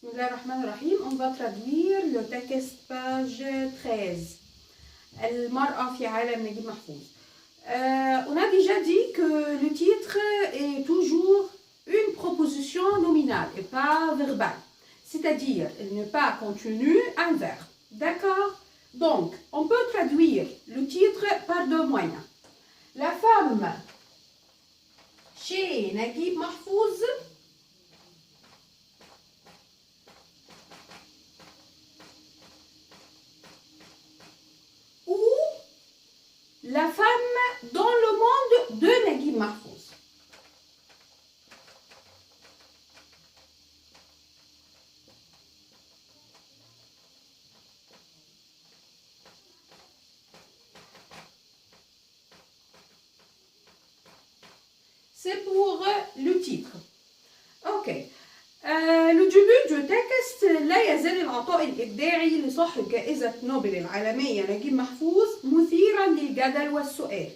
Bismillahirrahmanirrahim. On va traduire le texte page 13. المرأة في عالم نجيب محفوظ. On a déjà dit que le titre est toujours une proposition nominale et pas verbale. C'est-à-dire, il n'est pas contenu un verbe. D'accord? Donc, on peut traduire le titre par deux moyens. La femme chez Naguib Mahfouz ou la femme dans le monde de Naguib Mahfouz. C'est pour le titre. Ok. Le début du texte لا يزال العطاء الإبداعي لصاحب جائزة نوبل العالمية نجيب محفوظ مثيرا للجدل والسؤال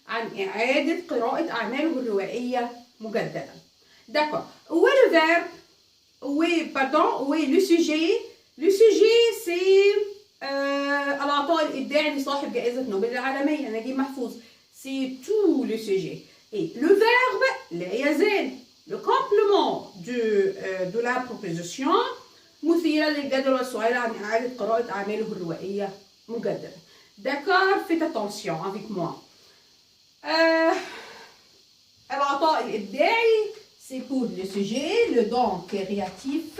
عن إعادة قراءة أعماله الروائية مجددا. D'accord. Où est le verbe? Où est le sujet? Le sujet c'est العطاء الإبداعي لصاحب جائزة نوبل العالمية نجيب محفوظ. C'est tout le sujet. Et le verbe لا يزال, le complément de la proposition مثيرا للجدل والسؤال عن إعادة قراءة أعماله الروائية مجددا. D'accord, faites attention avec moi. العطاء الإبداعي c'est pour le sujet, le don créatif.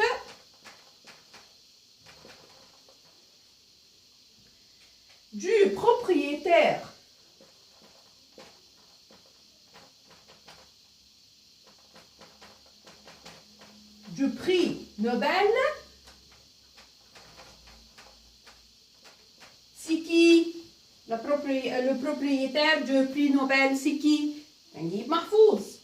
Du propriétaire du prix Nobel, c'est qui? Le propriétaire du prix Nobel, c'est qui? Naguib Mahfouz.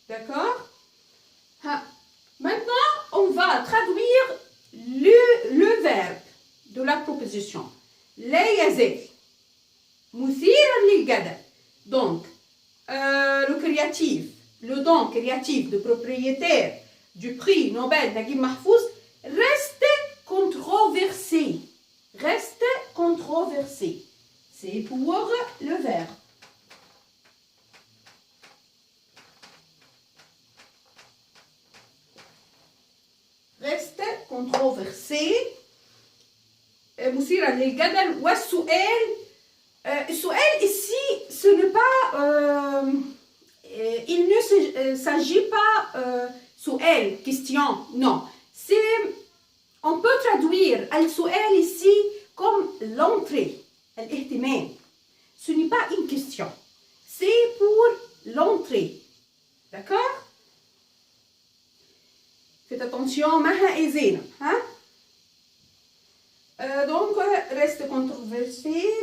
D'accord? Maintenant, on va traduire le verbe de la proposition. لا يزال مثيرا للجدل. Donc, le créatif, le don créatif de propriétaire du prix Nobel Naguib Mahfouz reste controversé. Reste controversé. C'est pour le verbe. Reste controversé. مثيرا للجدل والسؤال. السؤال ici ce n'est pas il ne s'agit pas سؤال question, non, c'est on peut traduire السؤال ici comme l'entrée, الاهتمام. Ce n'est pas une question, c'est pour l'entrée. D'accord? Faites attention معها إزينة ها. Donc, reste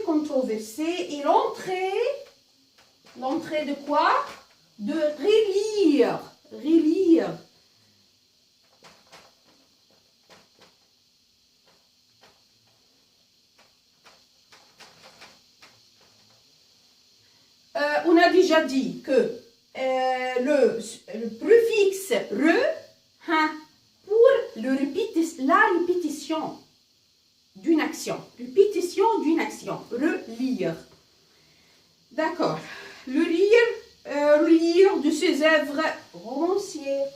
controversé. Et l'entrée de quoi? De relire. Relire. On a déjà dit que le préfixe re, pour la répétition d'une action. Répétition d'une action. Relire. D'accord. Relire de ses œuvres romancières.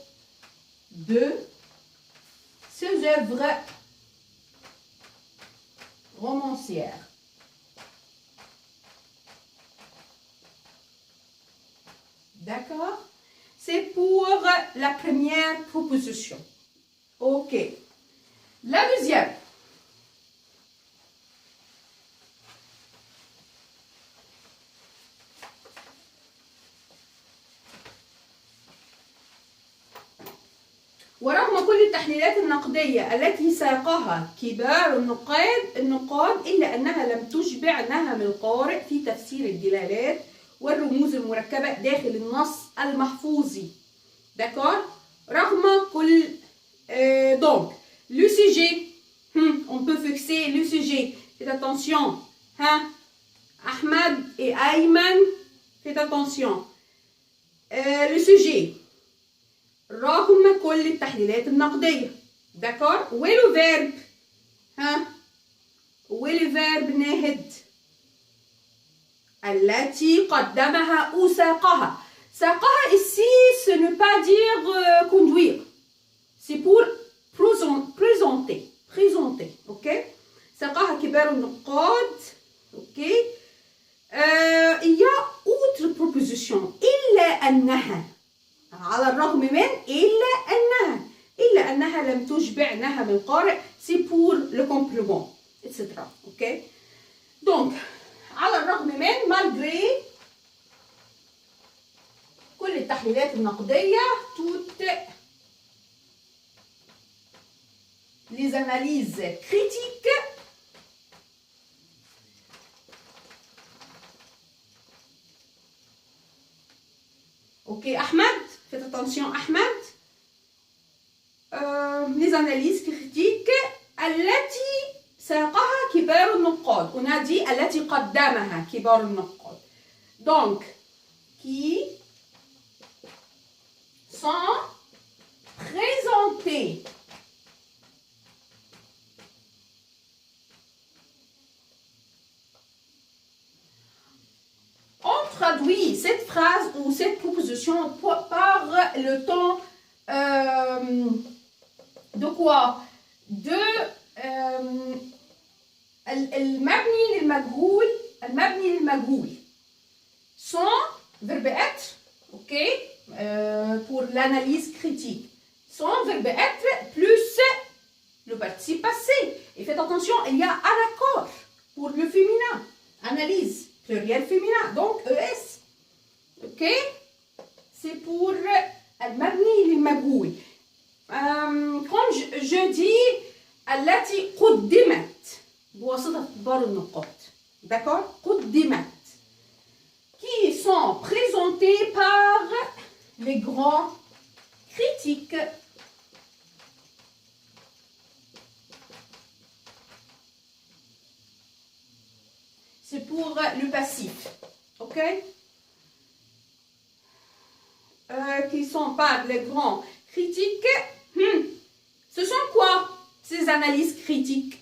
De ses œuvres romancières. D'accord? C'est pour la première proposition. Ok. La deuxième. ورغم كل التحليلات النقدية التي ساقها كبار النقاد إلا أنها لم تشبع نهم القارئ في تفسير الدلالات والرموز المركبة داخل النص المحفوظي. D'accord? رغم كل donc le sujet on peut fixer le sujet. Faites attention. Ahmed أيمن. faites attention. le sujet رغم كل التحليلات النقدية. d'accord. ولو فيرب ها ولو فيرب ناهد التي قدمها أو ساقها. ساقها ici ce ne pas dire conduire. c'est pour présenter. ok. ساقها كبار النقاد. ok. il y a autre proposition إلا أنها على الرغم من إلا أنها لم تشبع نهم القارئ. c'est pour le complément etc. ok. donc على الرغم من malgré كل التحليلات النقدية toutes les analyses critiques ok. Ahmed, faites attention Ahmed. les analyses critiques التي ساقها كبار النقاد. on a dit التي قدمها كبار النقاد. donc qui sont présentés on traduit cette phrase ou cette proposition par le temps de quoi? de المبني للمجهول sans verbe être. ok. pour l'analyse critique sans verbe être plus le participe passé. et faites attention, il y a un accord pour le féminin. analyse pluriel féminin donc ES. ok. c'est pour المبني للمجهول. quand je dis التي قدمت بواسطة كبار النقاد. d'accord. قدمت qui sont présentés par les grands critiques. c'est pour le passif. ok. qui sont par les grands critiques. ce sont quoi ces analyses critiques?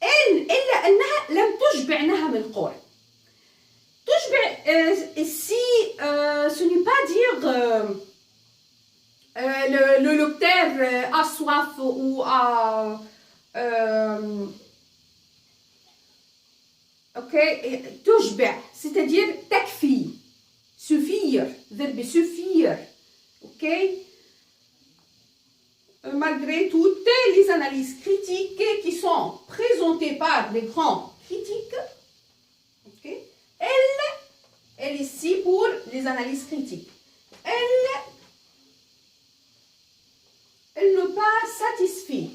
إلا أنها لم تشبع نهم القارئ. تشبع ici ce n'est pas dire le lecteur a soif ou a ok. تشبع c'est-à-dire تكفي suffire verbe suffire. ok. malgré toutes les analyses critiques qui sont présentées par les grands critiques. ok. elle ici pour les analyses critiques. elle n'est pas satisfait.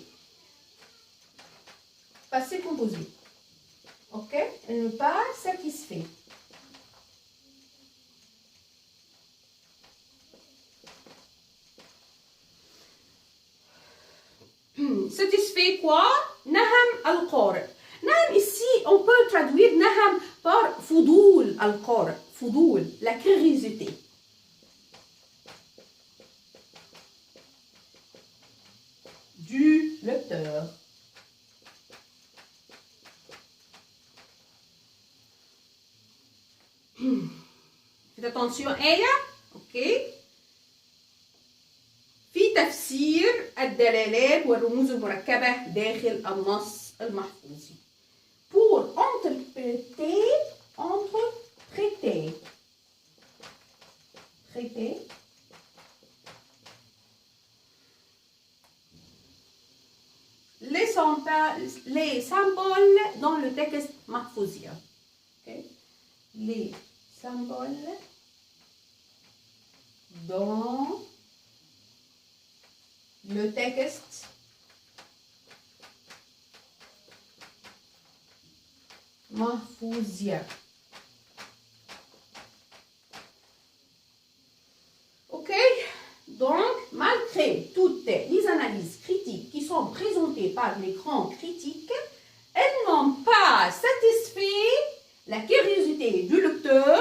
Passé composé. ok. elle n'est pas satisfait. satisfait quoi? نهم القارئ. نهم ici on peut traduire نهم par فضول القارئ. فضول la curiosité. du lecteur. faites attention آية. ok. في تفسير الدلالات والرموز المركبة داخل النص المحفوظي. pour interpréter les symboles dans le texte mahfouzia. okay. les symboles dans le texte mahfouzia. Ok, donc malgré toutes les analyses critiques qui sont présentées par les grands critiques, elles n'ont pas satisfait la curiosité curiosité du lecteur